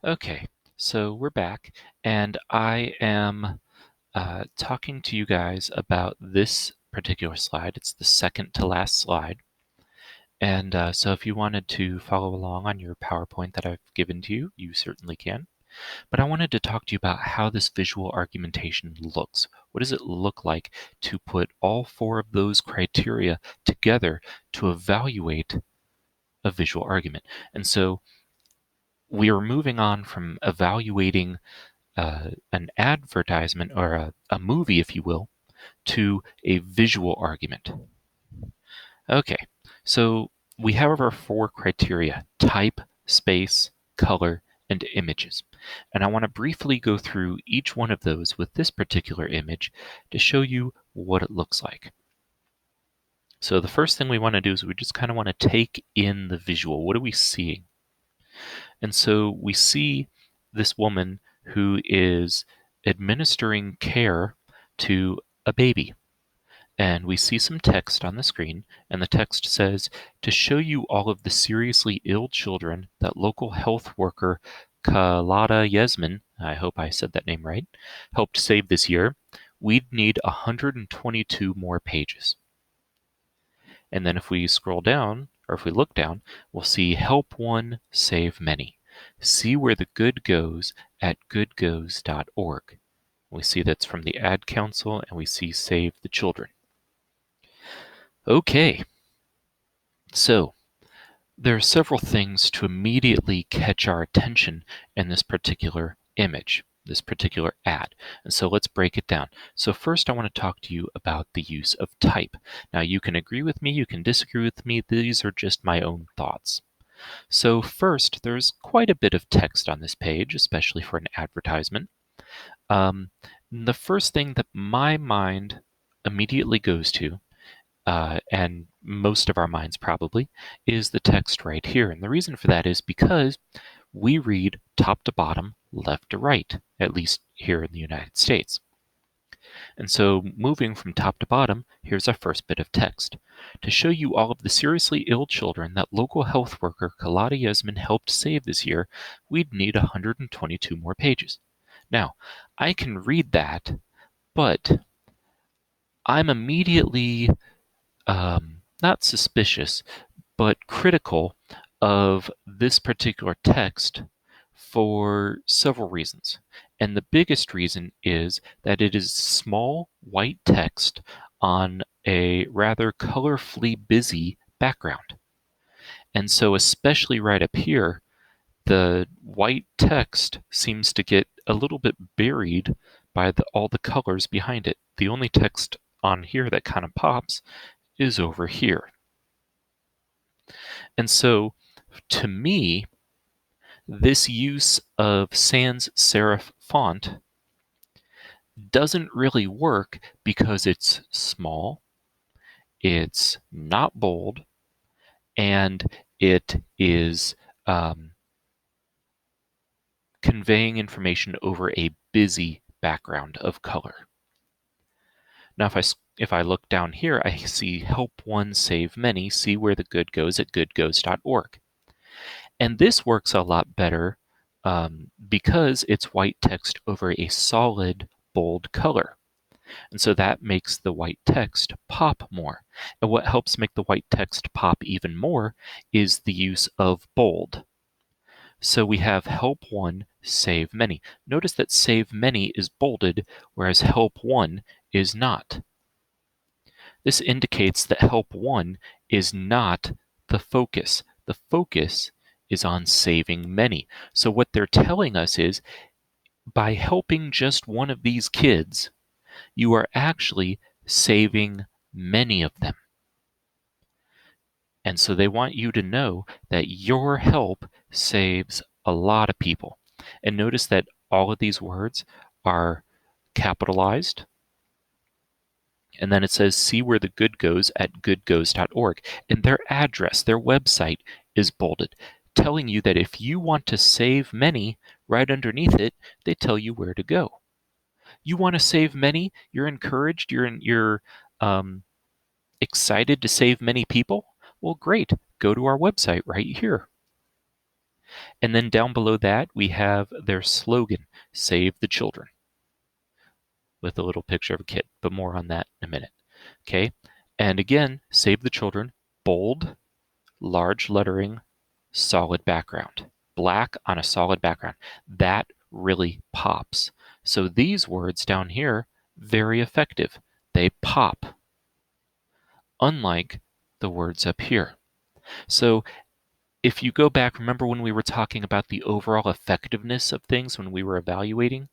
Okay, so we're back, and I am talking to you guys about this particular slide. It's the second to last slide. And so if you wanted to follow along on your PowerPoint that I've given to you, you certainly can. But I wanted to talk to you about how this visual argumentation looks. What does it look like to put all four of those criteria together to evaluate a visual argument? And so we are moving on from evaluating an advertisement or a movie, if you will, to a visual argument. Okay, so we have our four criteria: type, space, color, and images. And I want to briefly go through each one of those with this particular image to show you what it looks like. So the first thing we want to do is we just kind of want to take in the visual. What are we seeing? And so we see this woman who is administering care to a baby. And we see some text on the screen, and the text says, "To show you all of the seriously ill children that local health worker Kalada Yasmin, I hope I said that name right, helped save this year, we'd need 122 more pages." And then if we scroll down, or if we look down, we'll see help one, save many. See where the good goes at goodgoes.org. We see that's from the Ad Council, and we see Save the Children. Okay, so there are several things to immediately catch our attention in this particular image, this particular ad. And so let's break it down. So first I want to talk to you about the use of type. Now you can agree with me, you can disagree with me, these are just my own thoughts. So first, there's quite a bit of text on this page, especially for an advertisement. The first thing that my mind immediately goes to, and most of our minds probably, is the text right here. And the reason for that is because we read top to bottom, left to right, at least here in the United States. And so moving from top to bottom, here's our first bit of text. To show you all of the seriously ill children that local health worker Kalada Yasmin helped save this year, we'd need 122 more pages. Now, I can read that, but I'm immediately not suspicious, but critical of this particular text for several reasons. And the biggest reason is that it is small white text on a rather colorfully busy background. And so, especially right up here, the white text seems to get a little bit buried by all the colors behind it. The only text on here that kind of pops is over here. And so, to me, this use of sans serif font doesn't really work because it's small, it's not bold, and it is conveying information over a busy background of color. Now, if I look down here, I see help one, save many, see where the good goes at goodgoes.org. And this works a lot better because it's white text over a solid, bold color. And so that makes the white text pop more. And what helps make the white text pop even more is the use of bold. So we have help one, save many. Notice that save many is bolded, whereas help one is not. This indicates that help one is not the focus. The focus is on saving many. So what they're telling us is, by helping just one of these kids, you are actually saving many of them. And so they want you to know that your help saves a lot of people. And notice that all of these words are capitalized. And then it says, see where the good goes at goodgoes.org. And their address, their website is bolded, telling you that if you want to save many, right underneath it, they tell you where to go. You want to save many, you're encouraged, you're excited to save many people? Well, great. Go to our website right here. And then down below that, we have their slogan, Save the Children, with a little picture of a kid, but more on that in a minute. Okay, and again, Save the Children, bold, large lettering, solid background. Black on a solid background. That really pops. So these words down here, very effective. They pop, unlike the words up here. So if you go back, remember when we were talking about the overall effectiveness of things when we were evaluating?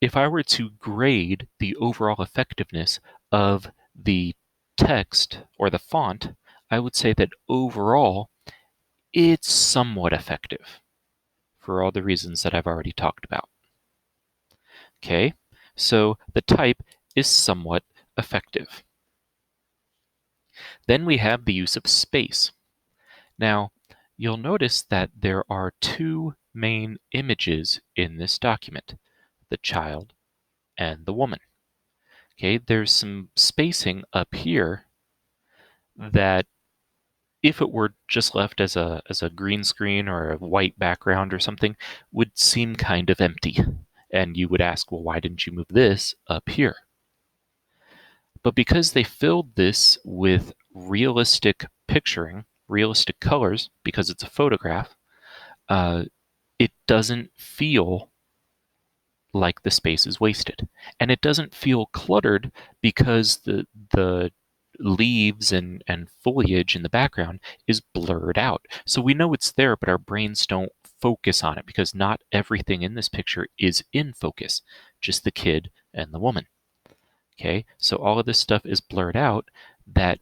If I were to grade the overall effectiveness of the text or the font, I would say that overall it's somewhat effective for all the reasons that I've already talked about. Okay, so the type is somewhat effective. Then we have the use of space. Now, you'll notice that there are two main images in this document, the child and the woman. Okay, there's some spacing up here that if it were just left as a green screen or a white background or something, would seem kind of empty. And you would ask, well, why didn't you move this up here? But because they filled this with realistic picturing, realistic colors, because it's a photograph, it doesn't feel like the space is wasted. And it doesn't feel cluttered because the leaves and foliage in the background is blurred out. So we know it's there, but our brains don't focus on it because not everything in this picture is in focus, just the kid and the woman. Okay, so all of this stuff is blurred out. That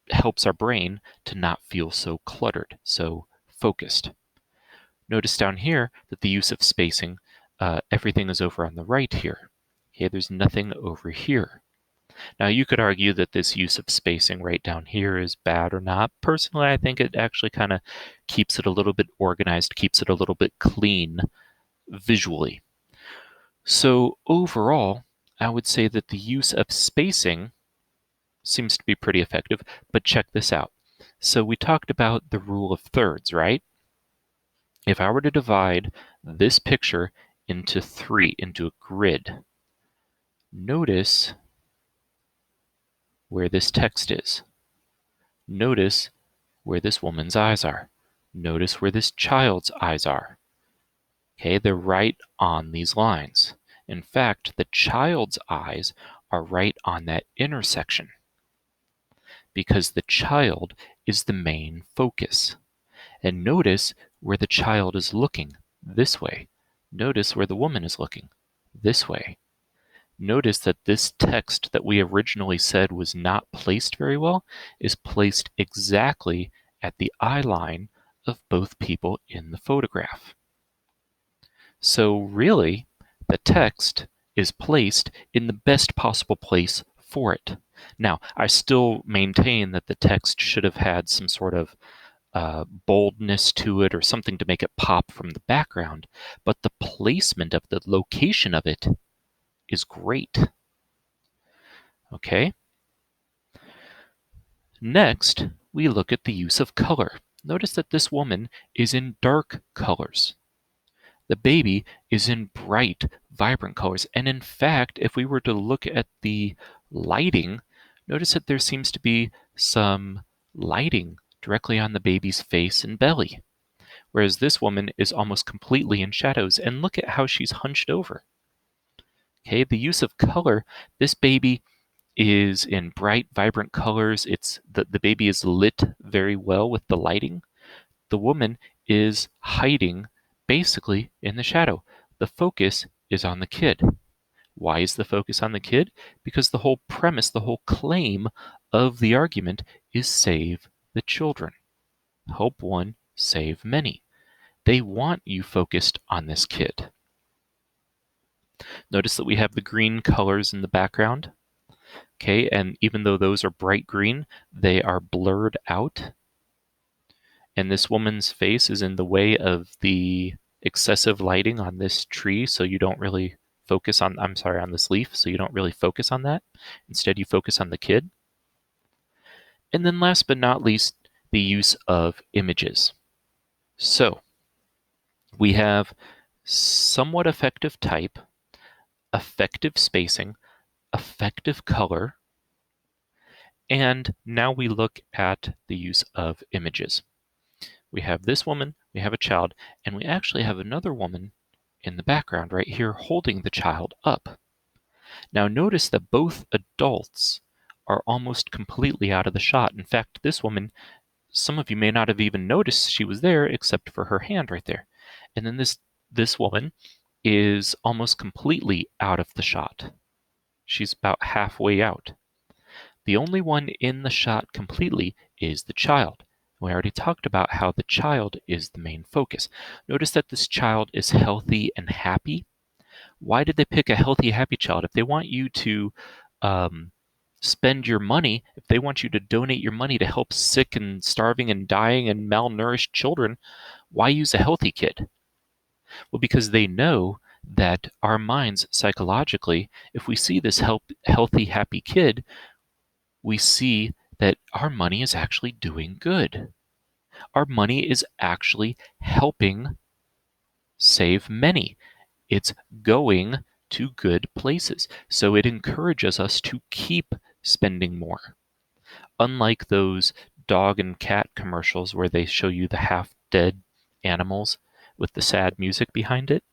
helps our brain to not feel so cluttered, so focused. Notice down here that the use of spacing, everything is over on the right here. Okay, there's nothing over here. Now you could argue that this use of spacing right down here is bad or not. Personally, I think it actually kind of keeps it a little bit organized, keeps it a little bit clean visually. So overall, I would say that the use of spacing seems to be pretty effective, but check this out. So we talked about the rule of thirds, right? If I were to divide this picture into three, into a grid, notice where this text is. Notice where this woman's eyes are. Notice where this child's eyes are. Okay, they're right on these lines. In fact, the child's eyes are right on that intersection because the child is the main focus. And notice where the child is looking, this way. Notice where the woman is looking, this way. Notice that this text that we originally said was not placed very well is placed exactly at the eye line of both people in the photograph. So really, the text is placed in the best possible place for it. Now, I still maintain that the text should have had some sort of boldness to it or something to make it pop from the background, but the placement of the location of it is great. Okay? Next, we look at the use of color. Notice that this woman is in dark colors. The baby is in bright, vibrant colors. And in fact, if we were to look at the lighting, notice that there seems to be some lighting directly on the baby's face and belly, whereas this woman is almost completely in shadows. And look at how she's hunched over. Okay, the use of color, this baby is in bright, vibrant colors. The baby is lit very well with the lighting. The woman is hiding basically in the shadow. The focus is on the kid. Why is the focus on the kid? Because the whole premise, the whole claim of the argument is save the children. Help one, save many. They want you focused on this kid. Notice that we have the green colors in the background. Okay, and even though those are bright green, they are blurred out. And this woman's face is in the way of the excessive lighting on this tree, so you don't really focus on, on this leaf, so you don't really focus on that. Instead, you focus on the kid. And then last but not least, the use of images. So we have somewhat effective type, effective spacing, effective color, and now we look at the use of images. We have this woman, we have a child, and we actually have another woman in the background right here holding the child up. Now notice that both adults are almost completely out of the shot. In fact, this woman, some of you may not have even noticed she was there except for her hand right there. And then this woman is almost completely out of the shot. She's about halfway out. The only one in the shot completely is the child. We already talked about how the child is the main focus. Notice that this child is healthy and happy. Why did they pick a healthy, happy child? If they want you to spend your money, if they want you to donate your money to help sick and starving and dying and malnourished children, why use a healthy kid? Well, because they know that our minds psychologically, if we see this healthy, happy kid, we see that our money is actually doing good. Our money is actually helping save many. It's going to good places. So it encourages us to keep spending more. Unlike those dog and cat commercials where they show you the half-dead animals with the sad music behind it,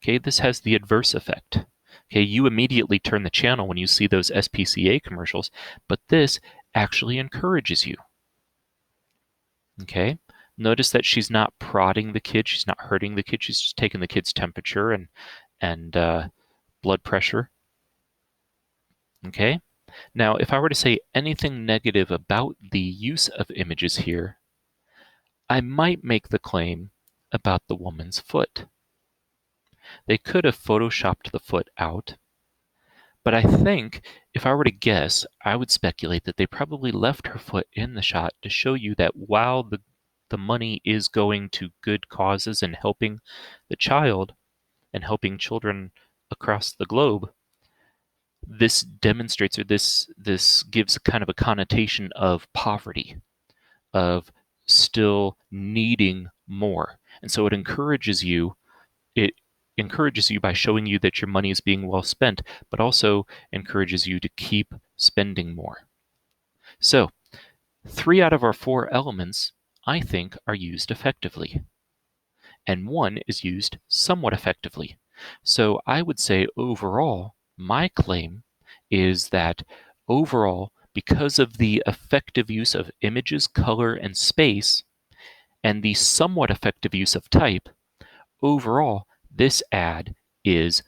okay, this has the adverse effect. Okay, you immediately turn the channel when you see those SPCA commercials, but this actually encourages you. Okay, notice that she's not prodding the kid, she's not hurting the kid, she's just taking the kid's temperature and blood pressure. Okay, now if I were to say anything negative about the use of images here, I might make the claim about the woman's foot. They could have photoshopped the foot out, but I think if I were to guess, I would speculate that they probably left her foot in the shot to show you that while the money is going to good causes and helping the child and helping children across the globe, this demonstrates, or this gives kind of a connotation of poverty, of still needing more. And so it encourages you by showing you that your money is being well spent, but also encourages you to keep spending more. So 3 out of our 4 elements, I think, are used effectively, and 1 is used somewhat effectively. So I would say overall, my claim is that overall, because of the effective use of images, color, and space, and the somewhat effective use of type, overall, this ad is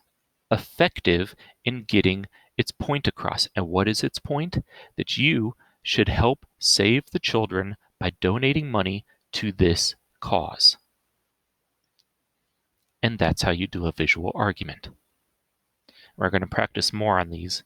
effective in getting its point across. And what is its point? That you should help save the children by donating money to this cause. And that's how you do a visual argument. We're going to practice more on these